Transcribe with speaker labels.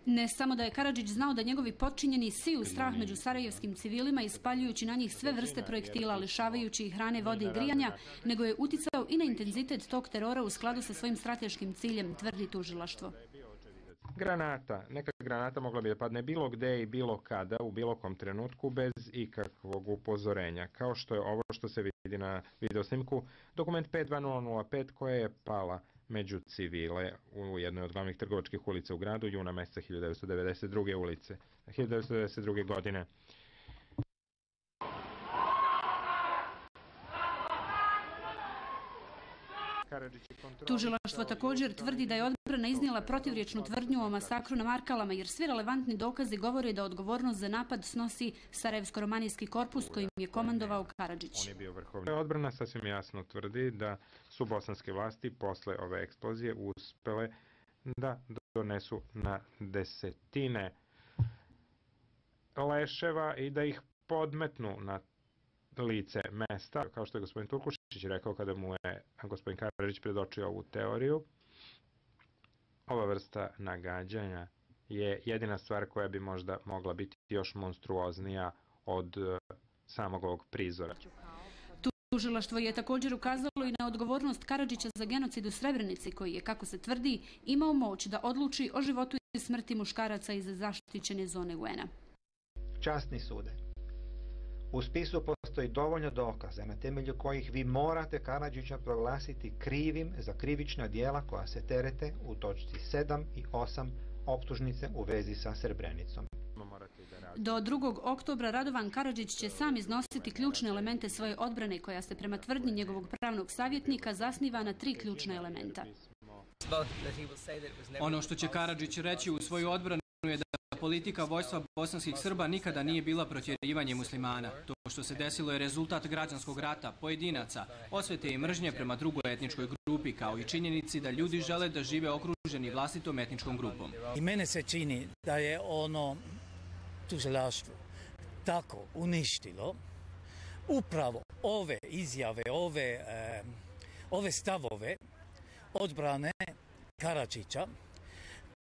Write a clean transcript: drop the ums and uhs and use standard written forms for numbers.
Speaker 1: Ne samo da je Karadžić znao da njegovi potčinjeni siju strah među sarajevskim civilima ispaljujući na njih sve vrste projektila, lišavajući ih hrane, vode i grijanja, nego je uticao i na intenzitet tog terora u skladu sa svojim strateškim ciljem, tvrdi tužilaštvo.
Speaker 2: Granata. Neka granata mogla bi da padne bilo gde i bilo kada, u bilo kom trenutku, bez ikakvog upozorenja. Kao što je ovo što se vidi na videosnimku, dokument 52005 koja je pala među civile u jednoj od glavnih trgovačkih ulica u gradu juna meseca 1992. godine.
Speaker 1: Tužilaštvo također tvrdi da je odbrana iznijela protivriječnu tvrdnju o masakru na Markalama, jer svi relevantni dokazi govore da odgovornost za napad snosi Sarajevsko-romanijski korpus kojim je komandovao Karadžić.
Speaker 2: Odbrana sasvim jasno tvrdi da su bosanske vlasti posle ove eksplozije uspele da donesu na desetine leševa i da ih podmetnu na lice mesta, kao što je gospodin Turkušić rekao kada mu je gospodin Karadžić predočio ovu teoriju. Ova vrsta nagađanja je jedina stvar koja bi možda mogla biti još monstruoznija od samog ovog prizora.
Speaker 1: Tužilaštvo je također ukazalo i na odgovornost Karadžića za genocid u Srebrenici, koji je, kako se tvrdi, imao moć da odluči o životu i smrti muškaraca iz zaštićene zone UN-a.
Speaker 3: Časni sude. U spisu postoji dovoljno dokaza na temelju kojih vi morate Karadžića proglasiti krivim za krivična djela koja se terete u točci 7 i 8 optužnice u vezi sa Srebrenicom.
Speaker 1: Do 2. oktobra Radovan Karadžić će sam iznositi ključne elemente svoje odbrane koja se prema tvrdnji njegovog pravnog savjetnika zasniva na 3 ključna elementa.
Speaker 4: Ono što će Karadžić reći u svoju odbranu je da politika vojstva bosanskih Srba nikada nije bila protjerivanje muslimana. To što se desilo je rezultat građanskog rata, pojedinaca, osvete i mržnje prema drugoj etničkoj grupi, kao i činjenici da ljudi žele da žive okruženi vlastitom etničkom grupom.
Speaker 5: I mene se čini da je ono tužilaštvo tako uništilo upravo ove izjave, ove stavove odbrane Karadžića,